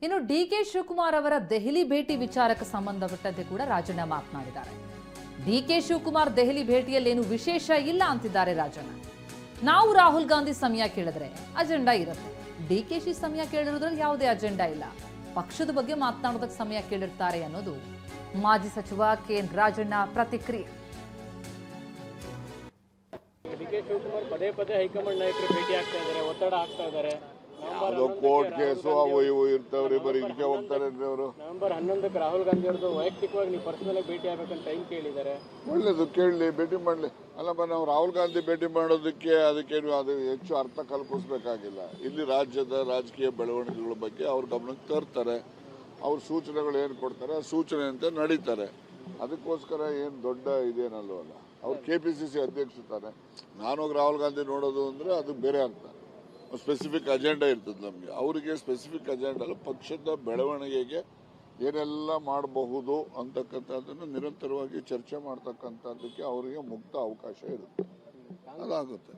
ಇನ್ನು ಡಿಕೆ ಶಿವಕುಮಾರ್ ಅವರ ದೆಹಲಿ ಭೇಟಿ ವಿಚಾರಕ್ಕೆ ಸಂಬಂಧಪಟ್ಟಂತೆ ಕೂಡ ರಾಜಣ್ಣ ಮಾತನಾಡಿದ್ದಾರೆ. ಡಿಕೆ ಶಿವಕುಮಾರ್ ದೆಹಲಿ ಭೇಟಿಯಲ್ಲೇನು ವಿಶೇಷ ಇಲ್ಲ ಅಂತಿದ್ದಾರೆ ರಾಜಣ್ಣ. ನಾವು ರಾಹುಲ್ ಗಾಂಧಿ ಸಮಯ ಕೇಳಿದ್ರೆ ಅಜೆಂಡಾ ಇರುತ್ತೆ, ಡಿಕೆಶಿ ಸಮಯ ಕೇಳಿರೋದ್ರಲ್ಲಿ ಯಾವುದೇ ಅಜೆಂಡಾ ಇಲ್ಲ, ಪಕ್ಷದ ಬಗ್ಗೆ ಮಾತನಾಡೋದಕ್ಕೆ ಸಮಯ ಕೇಳಿರ್ತಾರೆ ಅನ್ನೋದು ಮಾಜಿ ಸಚಿವ ಕೆಎನ್ ರಾಜಣ್ಣ ಪ್ರತಿಕ್ರಿಯೆ. ಡಿಕೆ ಶಿವಕುಮಾರ್ ಪದೇ ಪದೇ ಹೈಕಮಾಂಡ್ ನಾಯಕರು ಭೇಟಿ ಆಗ್ತಾ ಇದ್ದಾರೆ, ಒತ್ತಡ ಆಗ್ತಾ ಇದ್ದಾರೆ. ಕೋರ್ಟ್ ಕೇಸು ಅವು ಇವು ಇರ್ತಾವ್ರಿ, ಬರೀ ಇದಕ್ಕೆ ಹೋಗ್ತಾರೆ ಅವರು. ನವೆಂಬರ್ 11ಕ್ಕೆ ರಾಹುಲ್ ಗಾಂಧಿ ಅವ್ರದ್ದು ವೈಯಕ್ತಿಕವಾಗಿ ನೀವು ಪರ್ಸನಲ್ ಆಗಿ ಭೇಟಿ ಆಗ್ಬೇಕಂತ ಟೈಮ್ ಕೇಳಿದ್ದಾರೆ. ಒಳ್ಳೇದು, ಕೇಳಲಿ, ಭೇಟಿ ಮಾಡಲಿ. ಅಲ್ಲಪ್ಪ, ನಾವು ರಾಹುಲ್ ಗಾಂಧಿ ಭೇಟಿ ಮಾಡೋದಕ್ಕೆ ಅದಕ್ಕೇನು ಅದು ಹೆಚ್ಚು ಅರ್ಥ ಕಲ್ಪಿಸ್ಬೇಕಾಗಿಲ್ಲ. ಇಲ್ಲಿ ರಾಜ್ಯದ ರಾಜಕೀಯ ಬೆಳವಣಿಗೆಗಳ ಬಗ್ಗೆ ಅವ್ರ ಗಮನಕ್ಕೆ ತರ್ತಾರೆ, ಅವ್ರ ಸೂಚನೆಗಳು ಏನು ಕೊಡ್ತಾರೆ ಆ ಸೂಚನೆ ಅಂತ ನಡೀತಾರೆ. ಅದಕ್ಕೋಸ್ಕರ ಏನು ದೊಡ್ಡ ಇದೇನಲ್ವಲ್ಲ. ಅವ್ರು KPCC ಅಧ್ಯಕ್ಷತಾನೆ. ನಾನೋಗಿ ರಾಹುಲ್ ಗಾಂಧಿ ನೋಡೋದು ಅಂದರೆ ಅದು ಬೇರೆ ಅರ್ಥ. ಸ್ಪೆಸಿಫಿಕ್ ಅಜೆಂಡಾ ಇರ್ತದೆ ನಮಗೆ. ಅವರಿಗೆ ಸ್ಪೆಸಿಫಿಕ್ ಅಜೆಂಡಾ ಅಲ್ಲ, ಪಕ್ಷದ ಬೆಳವಣಿಗೆಗೆ ಏನೆಲ್ಲ ಮಾಡಬಹುದು ಅಂತಕ್ಕಂಥದ್ದನ್ನು ನಿರಂತರವಾಗಿ ಚರ್ಚೆ ಮಾಡ್ತಕ್ಕಂಥದ್ದಕ್ಕೆ ಅವರಿಗೆ ಮುಕ್ತ ಅವಕಾಶ ಇರುತ್ತೆ, ಅದಾಗುತ್ತೆ.